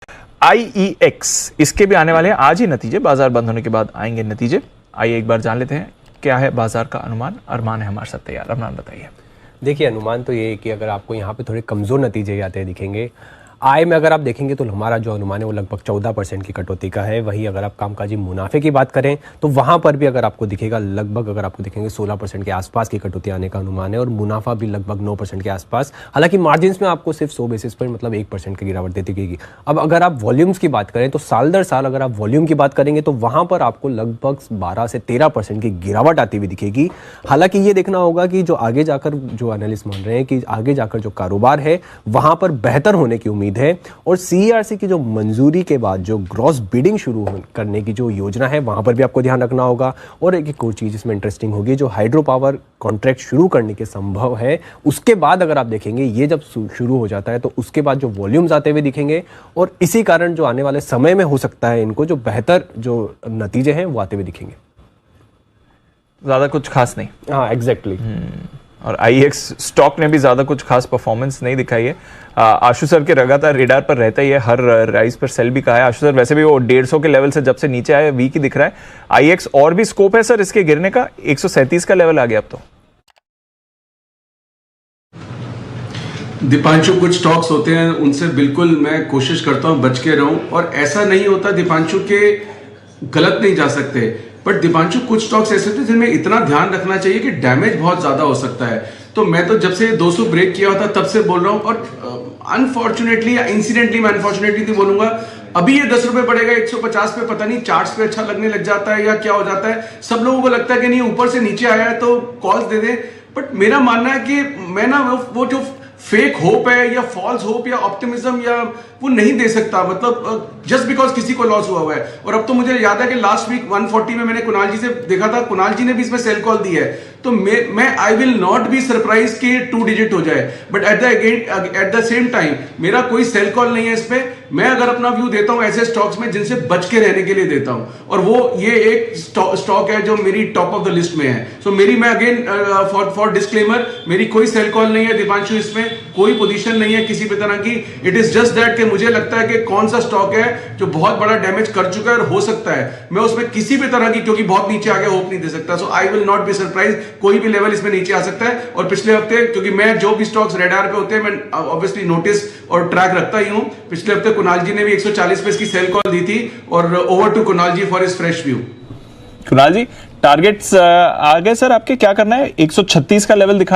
IEX इसके भी आने वाले हैं आज ही नतीजे, बाजार बंद होने के बाद आएंगे नतीजे। आइए एक बार जान लेते हैं क्या है बाजार का अनुमान। अरमान है हमारे साथ तैयार। अरमान बताइए। देखिए, अनुमान तो ये है कि अगर आपको यहाँ पे थोड़े कमज़ोर नतीजे आते हैं दिखेंगे। आय में अगर आप देखेंगे तो हमारा जो अनुमान है वो लगभग 14% की कटौती का है। वहीं अगर आप कामकाजी मुनाफे की बात करें तो वहाँ पर भी अगर आपको दिखेगा लगभग अगर आपको दिखेंगे 16% के आसपास की कटौती आने का अनुमान है और मुनाफा भी लगभग 9% के आसपास। हालांकि मार्जिन्स में आपको सिर्फ 100 बेसिस पर मतलब 1% की गिरावट देती दिखेगी। अब अगर आप वॉल्यूम्स की बात करें तो साल दर साल अगर आप वॉल्यूम की बात करेंगे तो वहाँ पर आपको लगभग 12 से 13% की गिरावट आती हुई दिखेगी। हालांकि ये देखना होगा कि जो आगे जाकर जो एनालिस्ट मान रहे हैं कि आगे जाकर जो कारोबार है वहाँ पर बेहतर होने की उम्मीद है। और CERC की जो मंजूरी के बाद जो ग्रॉस बिडिंग शुरू करने की जो योजना है वहां पर भी आपको ध्यान रखना होगा। और एक और चीज इसमें इंटरेस्टिंग होगी, जो हाइड्रो पावर कॉन्ट्रैक्ट शुरू करने के संभव है उसके बाद अगर आप देखेंगे ये जब शुरू हो जाता है तो उसके बाद जो वॉल्यूम्स आते हुए दिखेंगे और इसी कारण जो आने वाले समय में हो सकता है इनको जो बेहतर जो नतीजे हैं वो आते हुए दिखेंगे। ज्यादा कुछ खास नहीं। हाँ, एग्जैक्टली। और IEX स्टॉक ने भी ज्यादा कुछ खास परफॉर्मेंस नहीं दिखाई है। आशु सर के लगातार रेडार पर रहता ही है, हर राइज पर सेल भी कहा है। आशु सर वैसे भी वो 150 के लेवल से जब से नीचे आया वीक ही दिख रहा है। IEX और भी स्कोप है सर इसके गिरने का? 137 का लेवल आ गया अब तो। दीपांशु, कुछ स्टॉक्स होते हैं उनसे बिल्कुल मैं कोशिश करता हूं बच के रहूं, और ऐसा नहीं होता दीपांशु के गलत नहीं जा सकते, बट दीपांशु कुछ स्टॉक्स ऐसे थे जिनमें इतना ध्यान रखना चाहिए कि डैमेज बहुत ज्यादा हो सकता है। तो मैं तो जब से 200 ब्रेक किया होता तब से बोल रहा हूं, और अनफॉर्चुनेटली या इंसिडेंटली, मैं अनफॉर्चुनेटली नहीं बोलूंगा, अभी ये 10 रुपए पड़ेगा 150 पे, पता नहीं चार्ट्स पे अच्छा लगने लग जाता है या क्या हो जाता है। सब लोगों को लगता है कि नहीं ऊपर से नीचे आया है तो कॉल्स दे दे, बट मेरा मानना है कि मैं ना वो जो फेक होप है या फॉल्स होप या ऑप्टिमिज्म या वो नहीं दे सकता, मतलब जस्ट बिकॉज किसी को लॉस हुआ है। और अब तो मुझे याद है कि लास्ट वीक 140 में मैंने कुणाल जी से देखा था, कुणाल जी ने भी इसमें सेल कॉल दी है, तो मैं आई विल नॉट बी सरप्राइज कि 2 डिजिट हो जाए, but at the same time मेरा कोई सेल कॉल नहीं है इसमें। मैं अगर अपना व्यू देता हूं ऐसे स्टॉक्स में जिनसे बच के रहने के लिए देता हूं, और वो ये एक स्टॉक है जो मेरी टॉप ऑफ द लिस्ट में है। सो मेरी, मैं अगेन फॉर डिस्क्लेमर, मेरी कोई सेल कॉल नहीं है दीपांशु, इसमें कोई पोजीशन नहीं है किसी भी तरह की। इट इज जस्ट दैट कि मुझे लगता है कि कौन सा स्टॉक है जो बहुत बड़ा डैमेज कर चुका है और हो सकता है मैं उसमें किसी भी तरह की, क्योंकि बहुत नीचे आ गया, होप नहीं दे सकता। So I will not be surprise, कोई भी लेवल इसमें नीचे आ सकता है। और पिछले हफ्ते, क्योंकि मैं जो भी स्टॉक्स रेडार पे होते हैं मैं ऑब्वियसली नोटिस और ट्रैक रखता ही हूं, पिछले हफ्ते कुणाल जी ने भी 140 पे इसकी सेल कॉल दी थी। और over to Kunal ji for his fresh view. Kunal ji, targets आ गए सर आपके, क्या करना है? 136 का लेवल दिखा